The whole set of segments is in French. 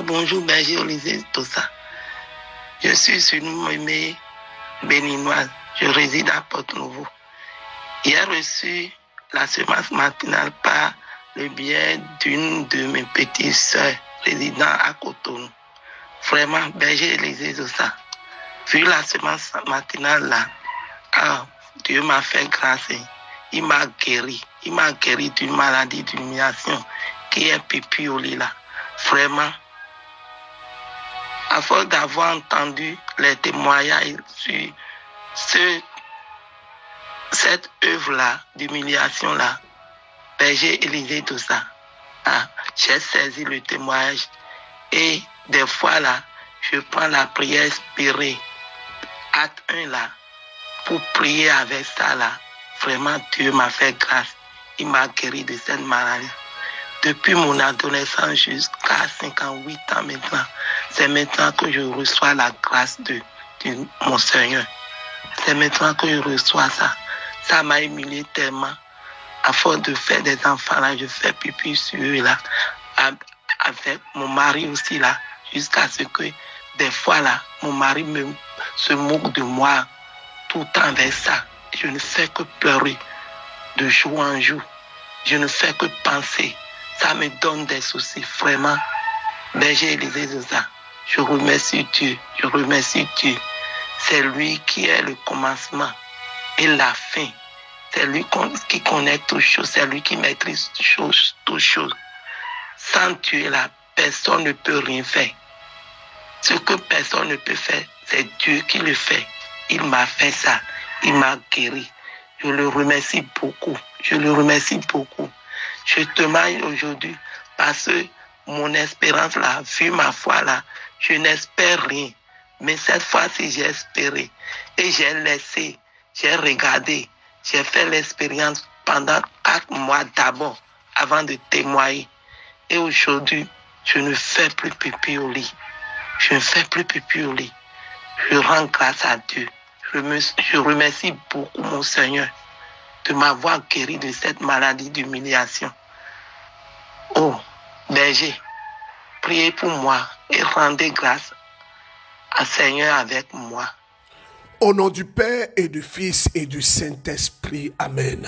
bonjour Berger Olysée, tout ça. Je suis une mémé béninoise. Je réside à Porte-Nouveau. J'ai reçu la semence matinale par le biais d'une de mes petites sœurs résidant à Cotonou. Vraiment, Berger Olysée, tout ça. Vu la semence matinale là, Dieu m'a fait grâce. Il m'a guéri. Il m'a guéri d'une maladie d'humiliation qui est pipioli là. Vraiment, à force d'avoir entendu les témoignages sur cette œuvre-là, d'humiliation-là, Berger Olysée, tout ça, j'ai saisi le témoignage et des fois là, je prends la prière inspirée, acte 1 là, pour prier avec ça là. Vraiment, Dieu m'a fait grâce. Il m'a guéri de cette maladie. Depuis mon adolescence jusqu'à 58 ans maintenant, c'est maintenant que je reçois la grâce de mon Seigneur. C'est maintenant que je reçois ça. Ça m'a humilié tellement. À force de faire des enfants là, je fais pipi sur eux là, avec mon mari aussi là, jusqu'à ce que des fois là, mon mari se moque de moi tout le temps avec ça. Je ne fais que pleurer de jour en jour. Je ne fais que penser. Ça me donne des soucis, vraiment. Berger Olysée, ça. Je remercie Dieu. Je remercie Dieu. C'est lui qui est le commencement et la fin. C'est lui qui connaît toutes choses. C'est lui qui maîtrise toutes choses. Sans Dieu, là, personne ne peut rien faire. Ce que personne ne peut faire, c'est Dieu qui le fait. Il m'a fait ça. Il m'a guéri. Je le remercie beaucoup. Je le remercie beaucoup. Je témoigne aujourd'hui parce que mon espérance là, vu ma foi là, je n'espère rien. Mais cette fois-ci, j'ai espéré. Et j'ai laissé, j'ai regardé, j'ai fait l'expérience pendant 4 mois d'abord, avant de témoigner. Et aujourd'hui, je ne fais plus pipi au lit. Je ne fais plus pipi au lit. Je rends grâce à Dieu. Je remercie beaucoup mon Seigneur de m'avoir guéri de cette maladie d'humiliation. Oh, berger, priez pour moi et rendez grâce à Seigneur avec moi. Au nom du Père et du Fils et du Saint-Esprit. Amen.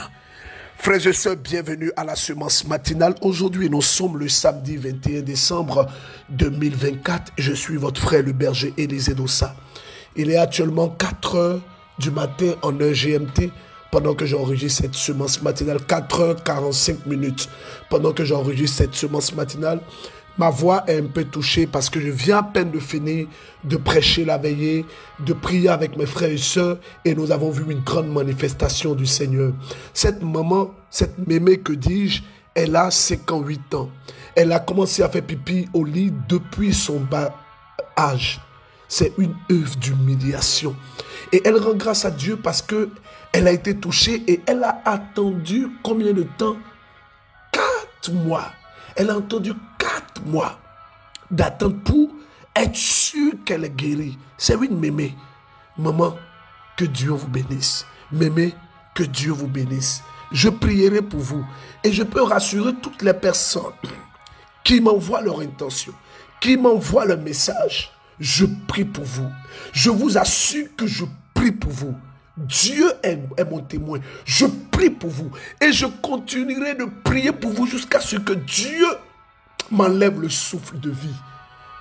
Frères et sœurs, bienvenue à la semence matinale. Aujourd'hui, nous sommes le samedi 21 décembre 2024. Je suis votre frère le berger Olysée Dossa. Il est actuellement 4 heures du matin en heure GMT pendant que j'enregistre cette semence matinale. 4h45 pendant que j'enregistre cette semence matinale. Ma voix est un peu touchée parce que je viens à peine de finir de prêcher la veillée, de prier avec mes frères et sœurs et nous avons vu une grande manifestation du Seigneur. Cette maman, cette mémé que dis-je, elle a 58 ans. Elle a commencé à faire pipi au lit depuis son bas âge. C'est une œuvre d'humiliation. Et elle rend grâce à Dieu parce que elle a été touchée et elle a attendu combien de temps? 4 mois. Elle a attendu 4 mois d'attente pour être sûre qu'elle est guérie. C'est une mémé. Maman, que Dieu vous bénisse. Mémé, que Dieu vous bénisse. Je prierai pour vous. Et je peux rassurer toutes les personnes qui m'envoient leur intention, qui m'envoient le message. Je prie pour vous. Je vous assure que je prie pour vous. Dieu est mon témoin. Je prie pour vous. Et je continuerai de prier pour vous jusqu'à ce que Dieu m'enlève le souffle de vie.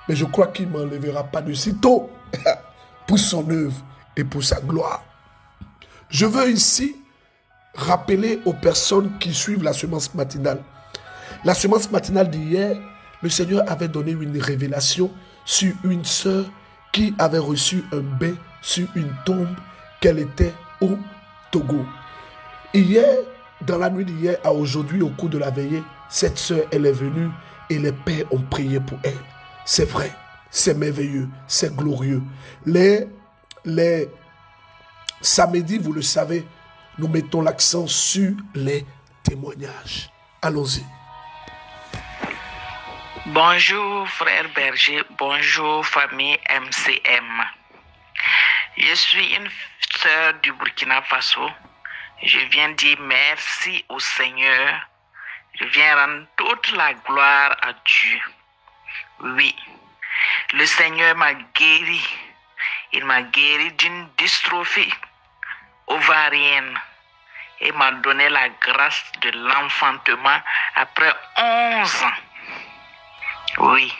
Mais je crois qu'il ne m'enlèvera pas de sitôt pour son œuvre et pour sa gloire. Je veux ici rappeler aux personnes qui suivent la semence matinale. La semence matinale d'hier, le Seigneur avait donné une révélation sur une sœur qui avait reçu un bain sur une tombe qu'elle était au Togo. Hier, dans la nuit d'hier à aujourd'hui, au cours de la veillée, cette sœur, elle est venue et les pères ont prié pour elle. C'est vrai, c'est merveilleux, c'est glorieux. Les samedis, vous le savez, nous mettons l'accent sur les témoignages. Allons-y. Bonjour frère berger, bonjour famille MCM. Je suis une sœur du Burkina Faso. Je viens dire merci au Seigneur. Je viens rendre toute la gloire à Dieu. Oui, Le Seigneur m'a guéri. Il m'a guéri d'une dystrophie ovarienne et m'a donné la grâce de l'enfantement après 11 ans. Oui,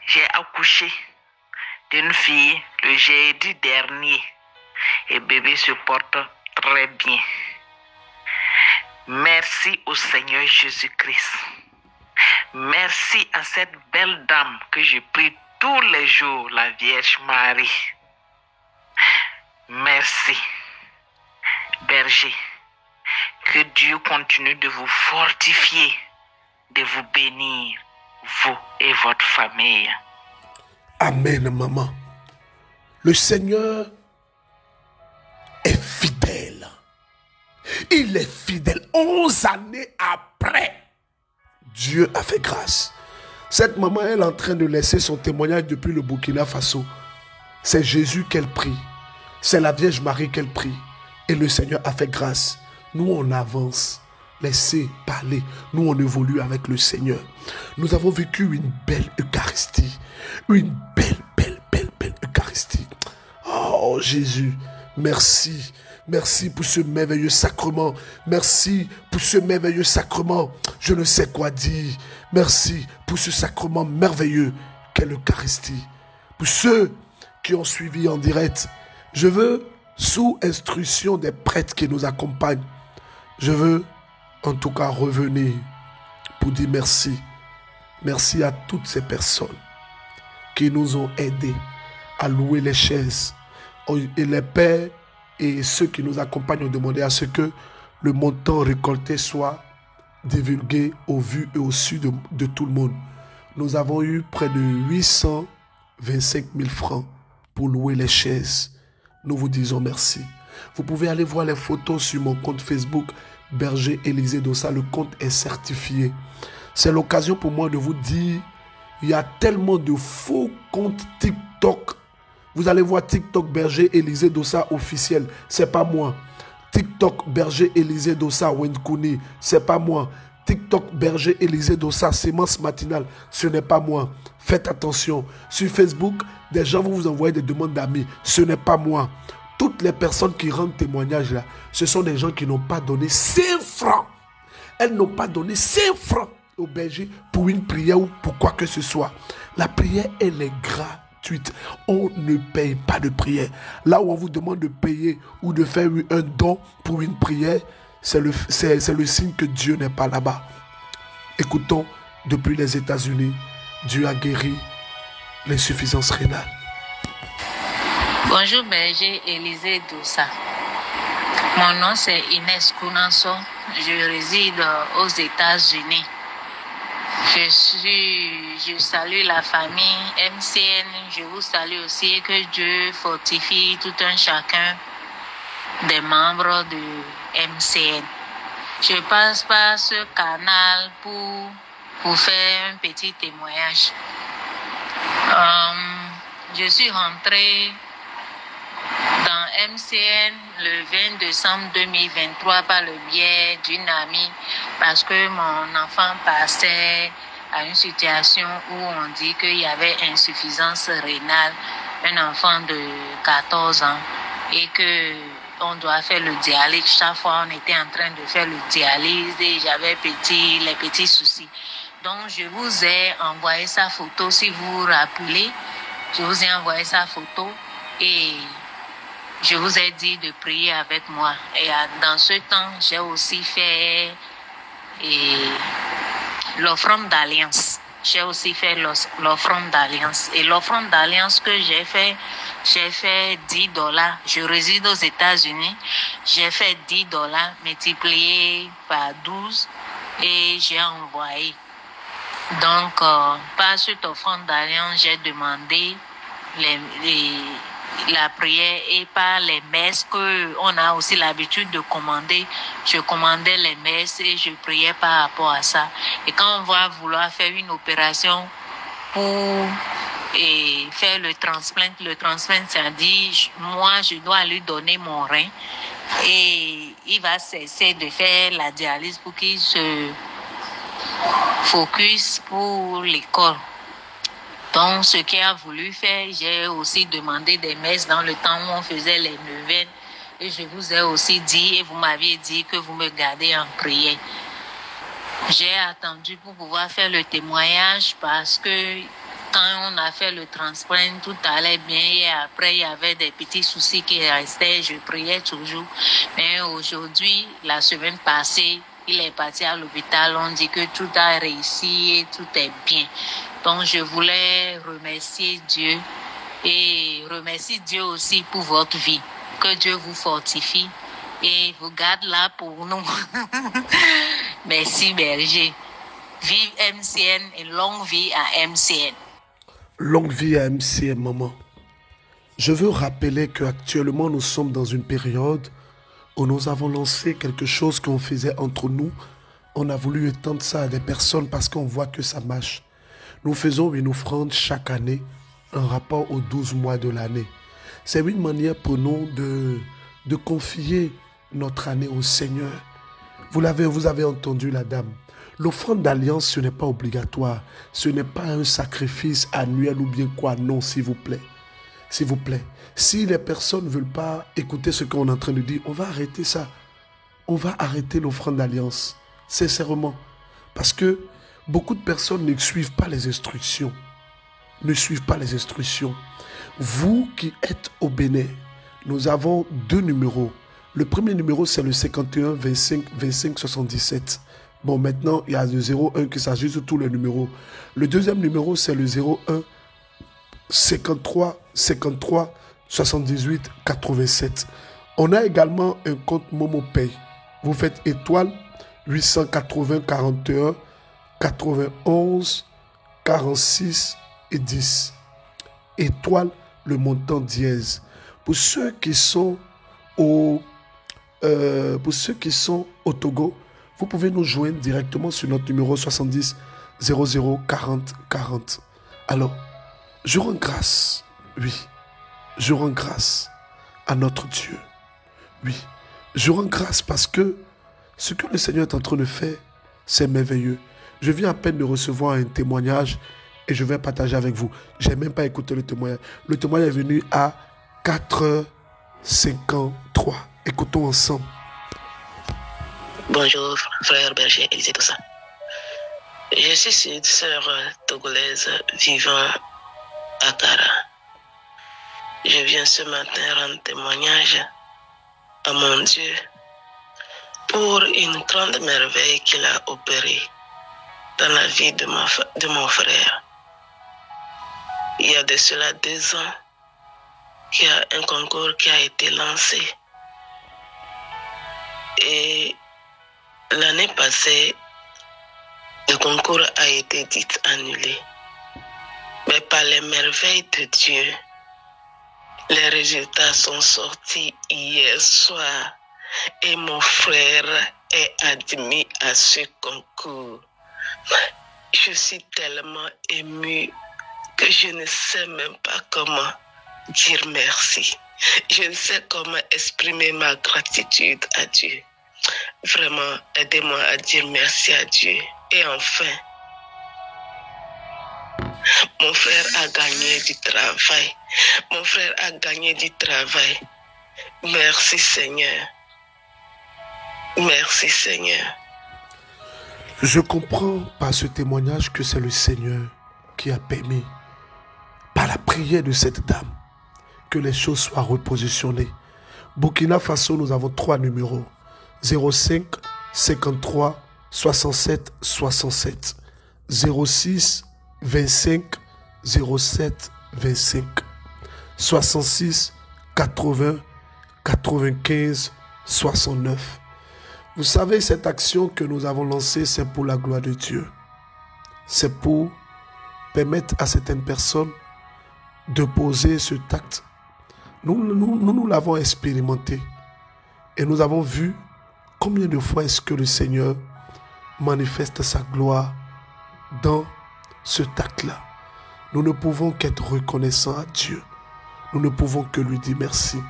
j'ai accouché d'une fille le jeudi dernier et bébé se porte très bien. Merci au Seigneur Jésus-Christ. Merci à cette belle dame que je prie tous les jours, la Vierge Marie. Merci, berger. Que Dieu continue de vous fortifier, de vous bénir, vous et votre famille. Amen, maman. Le Seigneur est fidèle. Il est fidèle. 11 années après, Dieu a fait grâce. Cette maman, elle est en train de laisser son témoignage depuis le Burkina Faso. C'est Jésus qu'elle prie. C'est la Vierge Marie qu'elle prie. Et le Seigneur a fait grâce. Nous, on avance. Laissez parler. Nous, on évolue avec le Seigneur. Nous avons vécu une belle Eucharistie. Une belle Eucharistie. Oh, Jésus, merci. Merci pour ce merveilleux sacrement. Merci pour ce merveilleux sacrement. Je ne sais quoi dire. Merci pour ce sacrement merveilleux qu'est l'Eucharistie. Pour ceux qui ont suivi en direct, je veux, sous instruction des prêtres qui nous accompagnent, je veux en tout cas revenir pour dire merci. Merci à toutes ces personnes qui nous ont aidés à louer les chaises. Et les pères et ceux qui nous accompagnent ont demandé à ce que le montant récolté soit divulgué au vu et au su de tout le monde. Nous avons eu près de 825 000 francs pour louer les chaises. Nous vous disons merci. Vous pouvez aller voir les photos sur mon compte Facebook, Berger Élisée Dossa. Le compte est certifié. C'est l'occasion pour moi de vous dire, il y a tellement de faux comptes TikTok. Vous allez voir TikTok Berger Élisée Dossa officiel. C'est pas moi. TikTok Berger Élisée Dossa Wendkouni. C'est pas moi. TikTok Berger Élisée Dossa Sémence Matinale. Ce n'est pas moi. Faites attention. Sur Facebook, des gens vont vous envoyer des demandes d'amis. Ce n'est pas moi. Toutes les personnes qui rendent témoignage là, ce sont des gens qui n'ont pas donné 5 francs. Elles n'ont pas donné 5 francs au berger pour une prière ou pour quoi que ce soit. La prière, elle est gratuite. On ne paye pas de prière. Là où on vous demande de payer ou de faire un don pour une prière, c'est le signe que Dieu n'est pas là-bas. Écoutons, depuis les États-Unis, Dieu a guéri l'insuffisance rénale. Bonjour, berger Élisée Dossa. Mon nom c'est Inès Kounanso. Je réside aux États-Unis. Je salue la famille MCN. Je vous salue aussi et que Dieu fortifie tout un chacun des membres de MCN. Je passe par ce canal pour faire un petit témoignage. Je suis rentrée dans MCN le 20 décembre 2023 par le biais d'une amie parce que mon enfant passait à une situation où on dit qu'il y avait insuffisance rénale, un enfant de 14 ans et que on doit faire le dialyse. Chaque fois, on était en train de faire le dialyse et j'avais les petits soucis. Donc, je vous ai envoyé sa photo, si vous vous rappelez. Je vous ai envoyé sa photo et je vous ai dit de prier avec moi. Et dans ce temps, j'ai aussi fait l'offrande d'alliance. J'ai aussi fait l'offrande d'alliance. Et l'offrande d'alliance que j'ai fait $10. Je réside aux États-Unis. J'ai fait $10 multiplié par 12 et j'ai envoyé. Donc, par cette offrande d'alliance, j'ai demandé la prière et par les messes qu'on a aussi l'habitude de commander. Je commandais les messes et je priais par rapport à ça. Et quand on va vouloir faire une opération pour faire le transplant, c'est-à-dire moi je dois lui donner mon rein et il va cesser de faire la dialyse pour qu'il se focus pour l'école. Donc, ce qu'il a voulu faire, j'ai aussi demandé des messes dans le temps où on faisait les neuvaines. Et je vous ai aussi dit, et vous m'aviez dit que vous me gardez en prière. J'ai attendu pour pouvoir faire le témoignage parce que quand on a fait le transplant, tout allait bien. Et après, il y avait des petits soucis qui restaient. Je priais toujours. Mais aujourd'hui, la semaine passée, il est parti à l'hôpital. On dit que tout a réussi et tout est bien. Donc, je voulais remercier Dieu et remercier Dieu aussi pour votre vie. Que Dieu vous fortifie et vous garde là pour nous. Merci, berger. Vive MCN et longue vie à MCN. Longue vie à MCN, maman. Je veux rappeler qu'actuellement, nous sommes dans une période où nous avons lancé quelque chose qu'on faisait entre nous. On a voulu étendre ça à des personnes parce qu'on voit que ça marche. Nous faisons une offrande chaque année en rapport aux 12 mois de l'année. C'est une manière pour nous de confier notre année au Seigneur. Vous avez entendu la dame. L'offrande d'alliance, ce n'est pas obligatoire. Ce n'est pas un sacrifice annuel ou bien quoi. Non, s'il vous plaît. S'il vous plaît. Si les personnes ne veulent pas écouter ce qu'on est en train de dire, on va arrêter ça. On va arrêter l'offrande d'alliance. Sincèrement. Parce que beaucoup de personnes ne suivent pas les instructions. Ne suivent pas les instructions. Vous qui êtes au Bénin, nous avons 2 numéros. Le premier numéro, c'est le 51 25 25 77. Bon, maintenant, il y a le 01 qui s'ajoute sur tous les numéros. Le deuxième numéro, c'est le 01 53 53 78 87. On a également un compte MomoPay. Vous faites étoile 880 41 91 46 et 10. Étoile le montant dièse. Pour ceux qui sont au Togo, vous pouvez nous joindre directement sur notre numéro 70 00 40 40. Alors, je rends grâce, oui, je rends grâce à notre Dieu. Oui, je rends grâce parce que ce que le Seigneur est en train de faire, c'est merveilleux. Je viens à peine de recevoir un témoignage et je vais partager avec vous. Je n'ai même pas écouté le témoignage. Le témoignage est venu à 4h53. Écoutons ensemble. Bonjour, frère berger Élisée Toussaint. Je suis une sœur togolaise vivant à Kara. Je viens ce matin rendre témoignage à mon Dieu pour une grande merveille qu'il a opérée dans la vie de mon frère. Il y a de cela 2 ans qu'il y a un concours qui a été lancé. Et l'année passée, le concours a été dit annulé. Mais par les merveilles de Dieu, les résultats sont sortis hier soir et mon frère est admis à ce concours. Je suis tellement émue que je ne sais même pas comment dire merci. Je ne sais comment exprimer ma gratitude à Dieu. Vraiment, aidez-moi à dire merci à Dieu. Et enfin, mon frère a gagné du travail. Mon frère a gagné du travail. Merci Seigneur. Merci Seigneur. Je comprends par ce témoignage que c'est le Seigneur qui a permis, par la prière de cette dame, que les choses soient repositionnées. Burkina Faso, nous avons 3 numéros. 05 53 67 67. 06 25 07 25. 66 80 95 69. Vous savez, cette action que nous avons lancée, c'est pour la gloire de Dieu. C'est pour permettre à certaines personnes de poser ce acte. Nous l'avons expérimenté. Et nous avons vu combien de fois est-ce que le Seigneur manifeste sa gloire dans ce acte-là. Nous ne pouvons qu'être reconnaissants à Dieu. Nous ne pouvons que lui dire merci.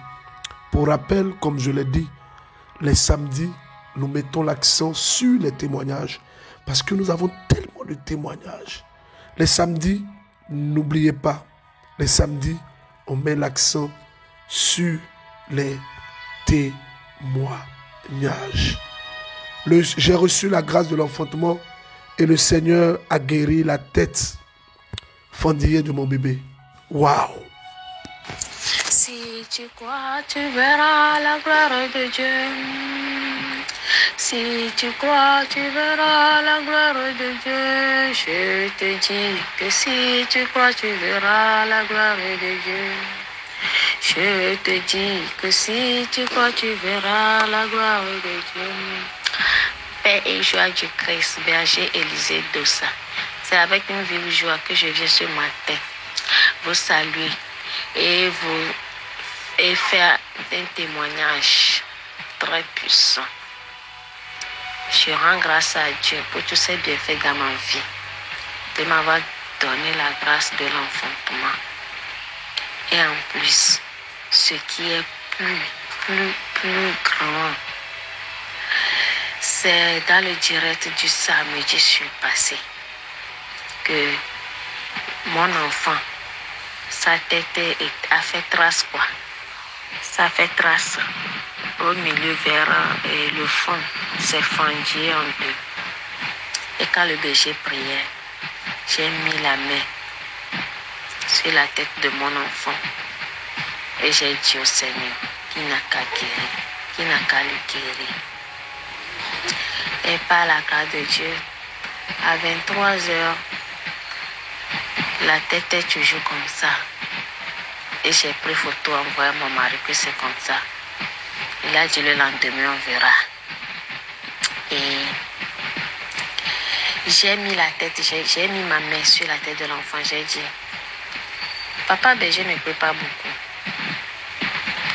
Pour rappel, comme je l'ai dit, les samedis, nous mettons l'accent sur les témoignages. Parce que nous avons tellement de témoignages. Les samedis, N'oubliez pas, les samedis, on met l'accent sur les témoignages. J'ai reçu la grâce de l'enfantement et le Seigneur a guéri la tête fendillée de mon bébé. Waouh! Si tu crois, tu verras la gloire de Dieu. Si tu crois, tu verras la gloire de Dieu. Je te dis que si tu crois, tu verras la gloire de Dieu. Je te dis que si tu crois, tu verras la gloire de Dieu. Père et joie du Christ, berger Élisée Dossa. C'est avec une vive joie que je viens ce matin vous saluer et faire un témoignage très puissant. Je rends grâce à Dieu pour tous ses bienfaits dans ma vie, de m'avoir donné la grâce de l'enfantement. Et en plus, ce qui est plus grand, c'est dans le direct du samedi surpassé que mon enfant, sa tête a fait trace quoi. Ça fait trace au milieu vers le fond, c'est fendu en deux. Et quand le berger priait, j'ai mis la main sur la tête de mon enfant et j'ai dit au Seigneur qui n'a qu'à guérir, qui n'a qu'à le guérir. Et par la grâce de Dieu, à 23h, la tête est toujours comme ça. Et j'ai pris photo, envoyé à mon mari que c'est comme ça. Il a dit le lendemain, on verra. Et j'ai mis la tête, j'ai mis ma main sur la tête de l'enfant. J'ai dit, papa berger ne peut pas beaucoup.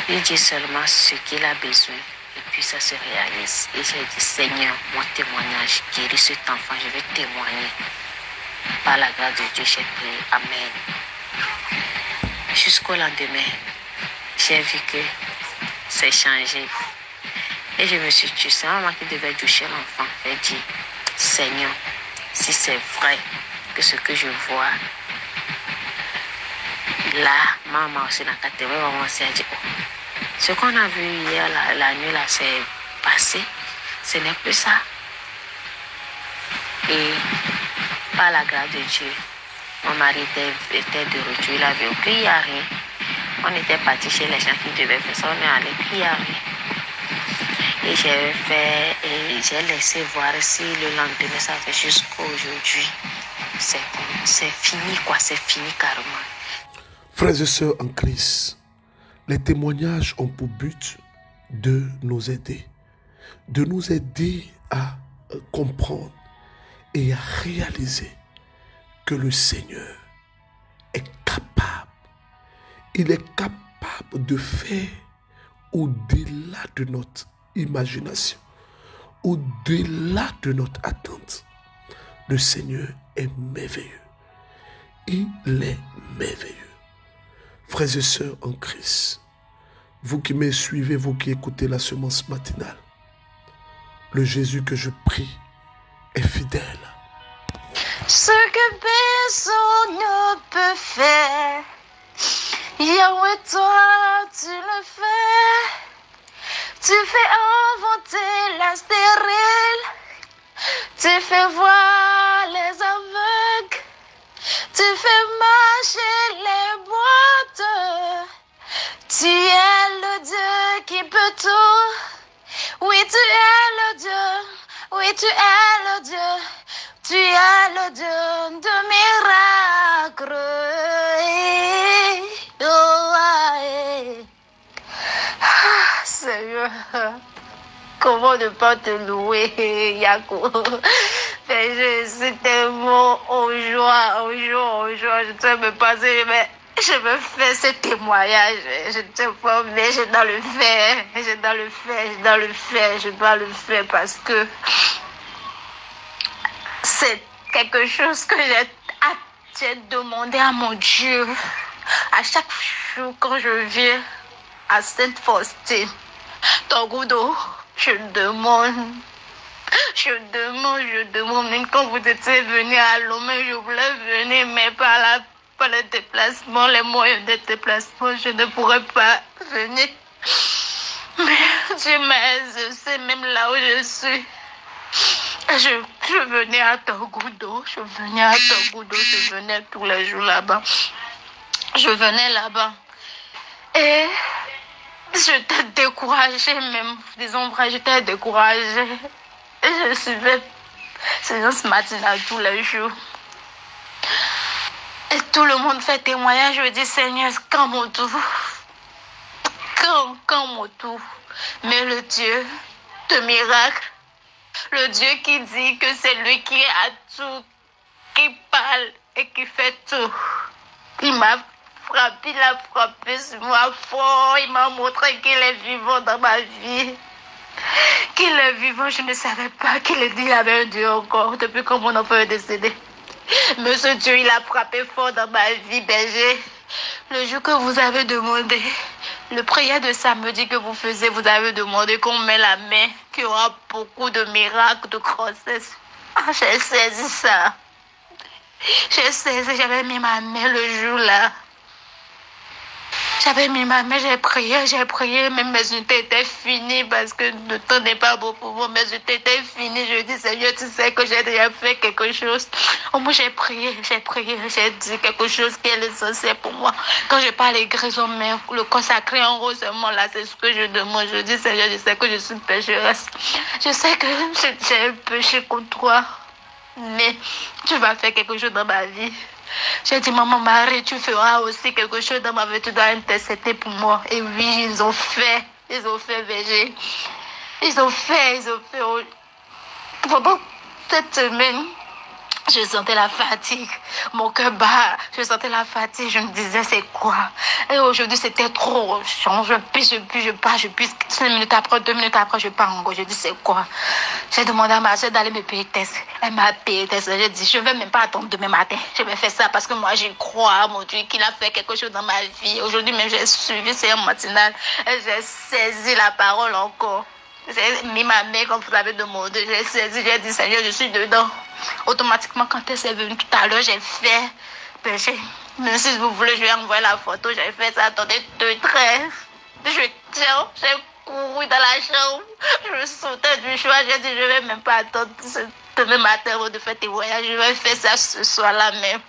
Il dit seulement ce qu'il a besoin. Et puis ça se réalise. Et j'ai dit, Seigneur, mon témoignage, guéris cet enfant, je vais témoigner. Par la grâce de Dieu, j'ai prié. Amen. Jusqu'au lendemain, j'ai vu que c'est changé. Et je me suis dit, c'est maman qui devait toucher l'enfant. J'ai dit, Seigneur, si c'est vrai que ce que je vois, là, maman aussi dans la catégorie, maman aussi a dit, oh, ce qu'on a vu hier, la nuit, là, c'est passé. Ce n'est plus ça. Et par la grâce de Dieu, mon mari était de retour, il avait dit, il n'y a rien. On était parti chez les gens qui devaient faire ça, on est allé, il n'y a rien. Et j'ai fait, et j'ai laissé voir si le lendemain, ça fait jusqu'à aujourd'hui. C'est fini, quoi, c'est fini carrément. Frères et sœurs en Christ, les témoignages ont pour but de nous aider à comprendre et à réaliser que le Seigneur est capable. Il est capable de faire au-delà de notre imagination, au-delà de notre attente. Le Seigneur est merveilleux. Il est merveilleux. Frères et sœurs en Christ, vous qui me suivez, vous qui écoutez la semence matinale, le Jésus que je prie est fidèle. Ce que personne ne peut faire, Yahweh, toi, tu le fais. Tu fais inventer la stérile, tu fais voir les aveugles, tu fais marcher les boîtes. Tu es le Dieu qui peut tout. Oui, tu es le Dieu. Oui, tu es le Dieu. Tu es le Dieu de miracles. Ah, Seigneur, comment ne pas te louer, Yako? Je suis tellement en joie. Je ne sais même pas si je me fais ce témoignage. Je ne sais pas, mais je dois le faire. Je dois le faire parce que c'est quelque chose que j'ai demandé à mon Dieu. À chaque jour quand je viens à Sainte-Faustine, Togodo, je demande. Même quand vous étiez venu à Lomé, je voulais venir, mais par la pas le déplacement, les moyens de déplacement, je ne pourrais pas venir. Mais Dieu m'a exaucé même là où je suis. Je venais à Togoudou, je venais tous les jours là-bas. Je venais là-bas. Et j'étais découragée même. Disons vrai, j'étais découragée. Et je suivais séance matinale tous les jours. Et tout le monde fait témoignage. Je dis, Seigneur, quand mon tour? Quand mon tour? Mais le Dieu de miracle, le Dieu qui dit que c'est lui qui a tout, qui parle et qui fait tout. Il m'a frappé, il a frappé sur moi fort. Il m'a montré qu'il est vivant dans ma vie. Qu'il est vivant, je ne savais pas qu'il il avait un Dieu encore depuis que mon enfant est décédé. Mais ce Dieu, il a frappé fort dans ma vie, berger. Le jour que vous avez demandé, le prière de samedi que vous faisiez, vous avez demandé qu'on met la main, qu'il y aura beaucoup de miracles, de grossesse. Ah, j'ai saisi ça. J'ai saisi, j'avais mis ma main le jour là. J'avais mis ma main, j'ai prié, même mes unités étaient finies parce que le temps n'est pas beau pour moi. Mes unités étaient finies. Je dis, Seigneur, tu sais que j'ai déjà fait quelque chose. Au moins, j'ai prié, j'ai dit quelque chose qui est l'essentiel pour moi. Quand je parle de guérison, mais le consacré en rose seulement là, c'est ce que je demande. Je dis, Seigneur, je sais que je suis pécheresse. Je sais que j'ai péché contre toi. Mais tu vas faire quelque chose dans ma vie. J'ai dit, maman Marie, tu feras aussi quelque chose dans ma vie, tu dois intercéder pour moi. Et oui, ils ont fait, VG. Ils ont fait. Pendant cette semaine, je sentais la fatigue. Mon cœur bat. Je sentais la fatigue. Je me disais, c'est quoi? Et aujourd'hui, c'était trop. Je pars. 5 minutes après, 2 minutes après, je pars encore. Je dis, c'est quoi? J'ai demandé à ma soeur d'aller me payer test. Elle m'a payé test. J'ai dit, je ne vais même pas attendre demain matin. Je vais faire ça parce que moi, j'y crois, mon Dieu, qu'il a fait quelque chose dans ma vie. Aujourd'hui, même, j'ai suivi ces matinales. Et j'ai saisi la parole encore. J'ai mis ma main comme vous avez demandé. J'ai saisi, j'ai dit, Seigneur, je suis dedans. Automatiquement, quand elle s'est venue tout à l'heure, j'ai fait. Même si vous voulez, je vais envoyer la photo. J'ai fait ça. Attendez 2 traits. J'ai couru dans la chambre. Je sautais du choix. J'ai dit, je ne vais même pas attendre demain matin avant de faire témoignage. Je vais faire ça ce soir-là même.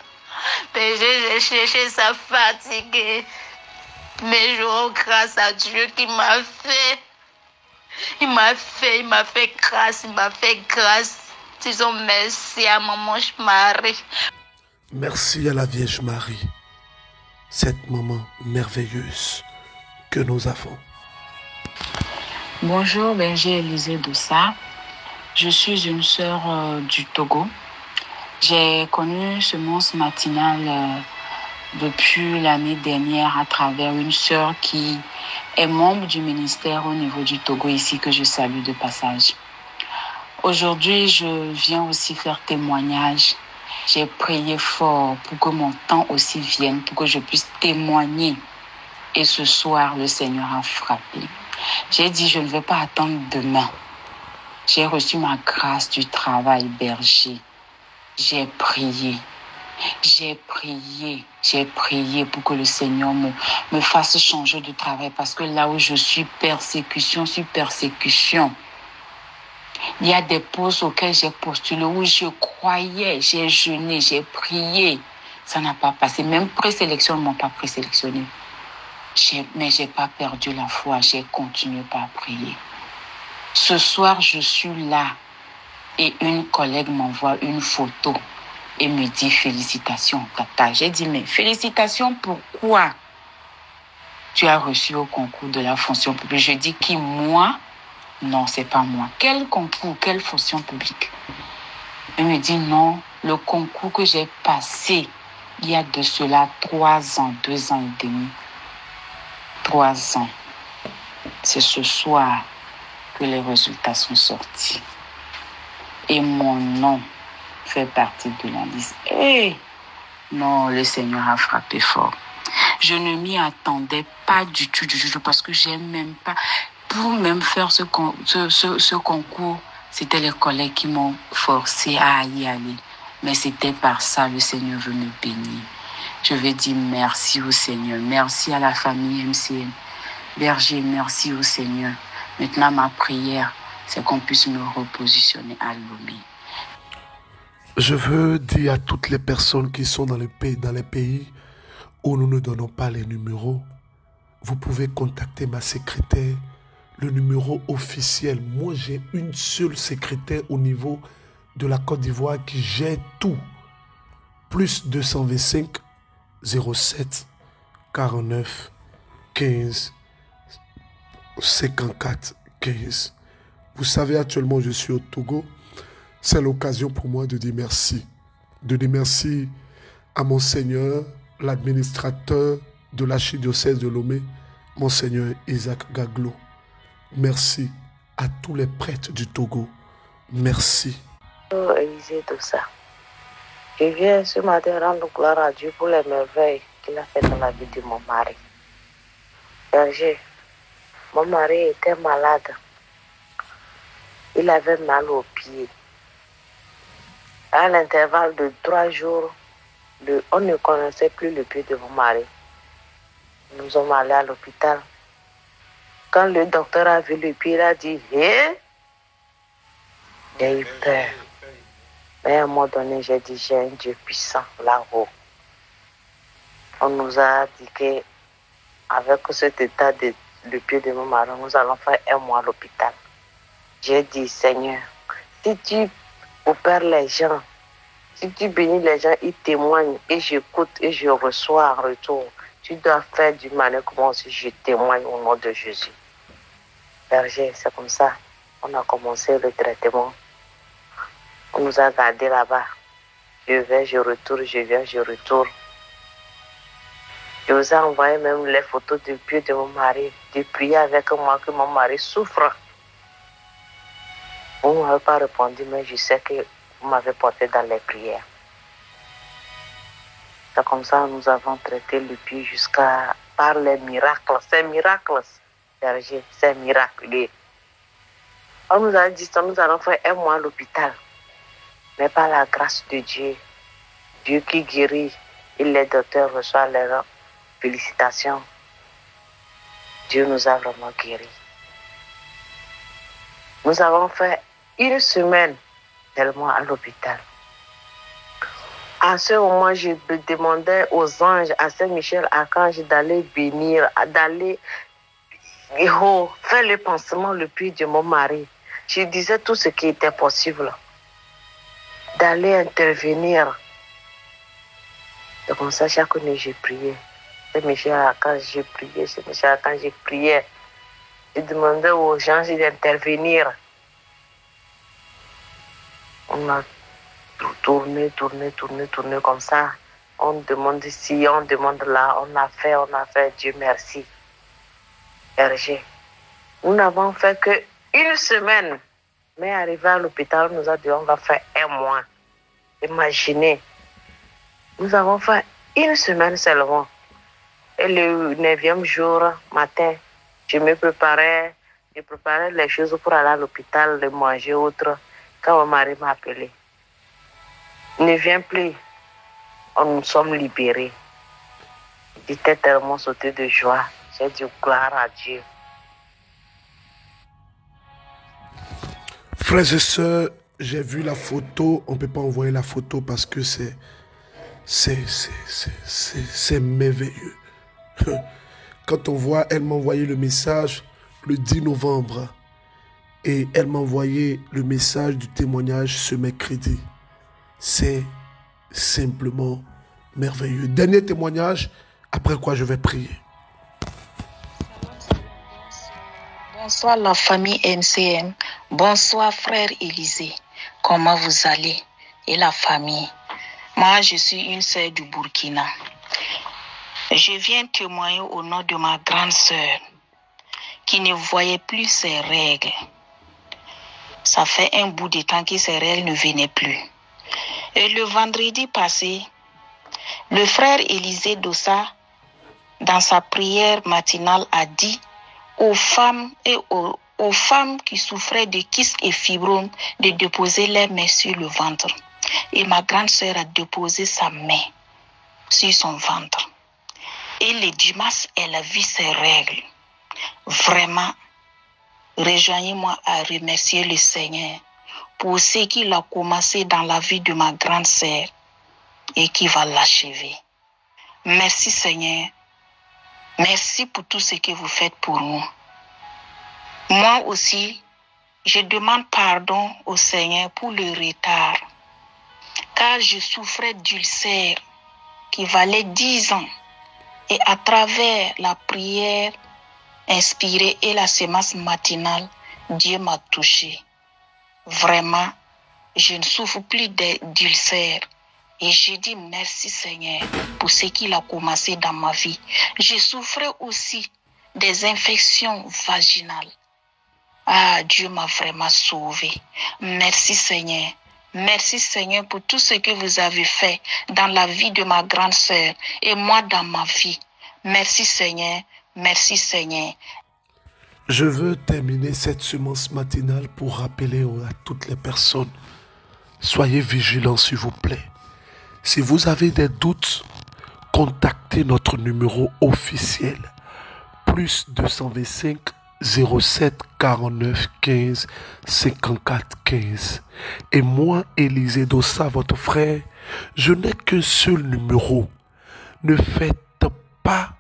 J'ai cherché ça fatigué. Mais je rends grâce à Dieu qui m'a fait. Il m'a fait grâce. Disons merci à maman Marie. Merci à la Vierge Marie, cette maman merveilleuse que nous avons. Bonjour, j'ai Élisée Doussa. Je suis une sœur du Togo. J'ai connu Semence Matinale depuis l'année dernière à travers une sœur qui est membre du ministère au niveau du Togo ici, que je salue de passage. Aujourd'hui, je viens aussi faire témoignage. J'ai prié fort pour que mon temps aussi vienne, pour que je puisse témoigner. Et ce soir, le Seigneur a frappé. J'ai dit, je ne vais pas attendre demain. J'ai reçu ma grâce du travail berger. J'ai prié pour que le Seigneur me fasse changer de travail, parce que là où je suis, persécution sur persécution. Il y a des postes auxquels j'ai postulé où je croyais, j'ai jeûné, j'ai prié. Ça n'a pas passé. Même présélection ne m'ont pas présélectionné. Mais je n'ai pas perdu la foi. J'ai continué par prier. Ce soir, je suis là et une collègue m'envoie une photo et me dit félicitations, Tata. J'ai dit, mais félicitations, pourquoi tu as reçu au concours de la fonction publique? Je dis, qui, moi? Non, c'est pas moi. Quel concours, quelle fonction publique? Elle me dit, non, le concours que j'ai passé il y a de cela 3 ans, 2 ans et demi. 3 ans. C'est ce soir que les résultats sont sortis. Et mon nom fait partie de la liste. Non, le Seigneur a frappé fort. Je ne m'y attendais pas du tout, parce que j'aime même pas. Pour même faire ce concours, c'était les collègues qui m'ont forcé à y aller. Mais c'était par ça, le Seigneur veut me bénir. Je veux dire merci au Seigneur. Merci à la famille MCN. Berger, merci au Seigneur. Maintenant, ma prière, c'est qu'on puisse me repositionner à Lomé. Je veux dire à toutes les personnes qui sont dans les pays où nous ne donnons pas les numéros, vous pouvez contacter ma secrétaire, le numéro officiel. Moi, j'ai une seule secrétaire au niveau de la Côte d'Ivoire qui gère tout. Plus 225 07 49 15 54 15. Vous savez, actuellement, je suis au Togo. C'est l'occasion pour moi de dire merci. De dire merci à Monseigneur, l'administrateur de l'archidiocèse de Lomé, Monseigneur Isaac Gaglo. Merci à tous les prêtres du Togo. Merci. Élisée de ça. Je viens ce matin rendre gloire à Dieu pour les merveilles qu'il a fait dans la vie de mon mari. Berger, mon mari était malade. Il avait mal aux pieds. À l'intervalle de 3 jours, on ne connaissait plus le pied de mon mari. Nous sommes allés à l'hôpital. Quand le docteur a vu le pied, il a dit « Hé !» J'ai eu peur. Mais à un moment donné, j'ai dit « J'ai un Dieu puissant là-haut. » On nous a dit qu'avec cet état de pied de mon mari, nous allons faire 1 mois à l'hôpital. J'ai dit « Seigneur, si tu opères les gens, si tu bénis les gens, ils témoignent et j'écoute et je reçois en retour. Tu dois faire d'une manière comme moi aussi je témoigne au nom de Jésus. » Berger, c'est comme ça. On a commencé le traitement. On nous a gardés là-bas. Je vais, je retourne, je viens, je retourne. Je vous ai envoyé même les photos du pied de mon mari, de prier avec moi que mon mari souffre. Vous ne m'avez pas répondu, mais je sais que vous m'avez porté dans les prières. C'est comme ça que nous avons traité le pied jusqu'à par les miracles. C'est miracle, Berger, c'est miraculeux. On nous a dit que nous allons faire 1 mois à l'hôpital. Mais par la grâce de Dieu, Dieu qui guérit, et les docteurs reçoivent leurs félicitations. Dieu nous a vraiment guéris. Nous avons fait 1 semaine tellement à l'hôpital. À ce moment, je demandais aux anges, à Saint-Michel Archange, d'aller bénir, d'aller faire le pansement le pied de mon mari. Je disais tout ce qui était possible. D'aller intervenir. C'est comme ça, chaque nuit, j'ai prié. Saint-Michel Archange, j'ai prié. Saint-Michel Archange, j'ai prié. Je demandais aux gens d'intervenir. On a tourné comme ça. On demande ici, on demande là. On a fait, Dieu merci. Berger. Nous n'avons fait que 1 semaine. Mais arrivé à l'hôpital, on nous a dit on va faire 1 mois. Imaginez. Nous avons fait 1 semaine seulement. Et le 9e jour, matin, je préparais les choses pour aller à l'hôpital, de manger autre. Quand mon mari m'a appelé. Ne viens plus. Nous sommes libérés. J'étais tellement sauté de joie. J'ai dit gloire à Dieu. Frères et sœurs, j'ai vu la photo. On ne peut pas envoyer la photo parce que c'est merveilleux. Quand on voit, elle m'a envoyé le message le 10 novembre. Et elle m'a envoyé le message du témoignage ce mercredi. C'est simplement merveilleux. Dernier témoignage, après quoi je vais prier. Bonsoir la famille MCM. Bonsoir frère Élisée. Comment vous allez? Et la famille? Moi, je suis une sœur du Burkina. Je viens témoigner au nom de ma grande sœur qui ne voyait plus ses règles. Ça fait un bout de temps que ses règles ne venaient plus. Et le vendredi passé, le frère Élisée Dossa, dans sa prière matinale, a dit aux femmes et aux femmes qui souffraient de kystes et fibromes de déposer leurs mains sur le ventre. Et ma grande sœur a déposé sa main. sur son ventre. Et le dimanche, elle a vu ses règles. Vraiment, rejoignez-moi à remercier le Seigneur pour ce qu'il a commencé dans la vie de ma grande sœur et qui va l'achever. Merci Seigneur. Merci pour tout ce que vous faites pour nous. Moi aussi, je demande pardon au Seigneur pour le retard, car je souffrais d'ulcère qui valait 10 ans. Et à travers la prière inspirée et la sémence matinale, Dieu m'a touché. Vraiment, je ne souffre plus d'ulcère. Et je dis merci Seigneur pour ce qu'il a commencé dans ma vie. Je souffrais aussi des infections vaginales. Ah, Dieu m'a vraiment sauvé. Merci Seigneur. Merci Seigneur pour tout ce que vous avez fait dans la vie de ma grande sœur et moi dans ma vie. Merci Seigneur. Merci Seigneur. Je veux terminer cette semence matinale pour rappeler à toutes les personnes, soyez vigilants s'il vous plaît. Si vous avez des doutes, contactez notre numéro officiel, plus 225 07 49 15 54 15. Et moi, Élisée Dossa, votre frère, je n'ai qu'un seul numéro. Ne faites pas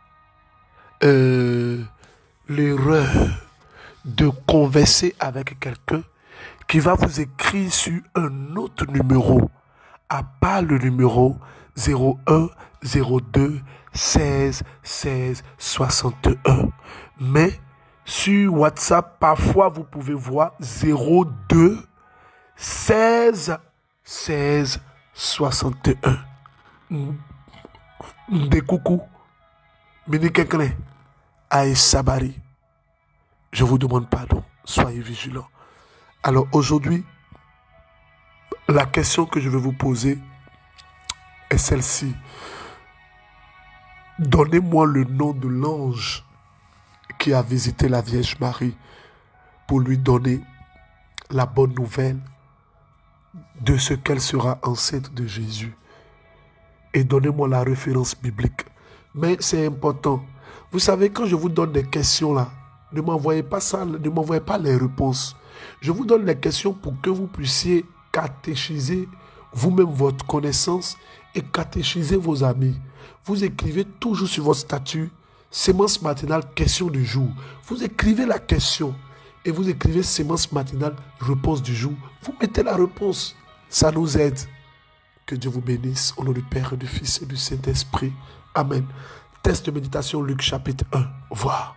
l'erreur de converser avec quelqu'un qui va vous écrire sur un autre numéro, à part le numéro 01 02 16 16 61. Mais sur WhatsApp, parfois vous pouvez voir 02 16 16 61. Des coucou, Mini Kenkle, Aïe Sabari. Je vous demande pardon, soyez vigilants. Alors aujourd'hui, la question que je vais vous poser est celle-ci. Donnez-moi le nom de l'ange qui a visité la Vierge Marie pour lui donner la bonne nouvelle de ce qu'elle sera enceinte de Jésus. Et donnez-moi la référence biblique. Mais c'est important. Vous savez, quand je vous donne des questions là, ne m'envoyez pas ça, ne m'envoyez pas les réponses. Je vous donne les questions pour que vous puissiez catéchiser vous-même votre connaissance et catéchiser vos amis. Vous écrivez toujours sur votre statut sémence matinale, question du jour. Vous écrivez la question et vous écrivez sémence matinale, réponse du jour. Vous mettez la réponse. Ça nous aide. Que Dieu vous bénisse. Au nom du Père, du Fils et du Saint-Esprit. Amen. Test de méditation, Luc chapitre 1. Voir.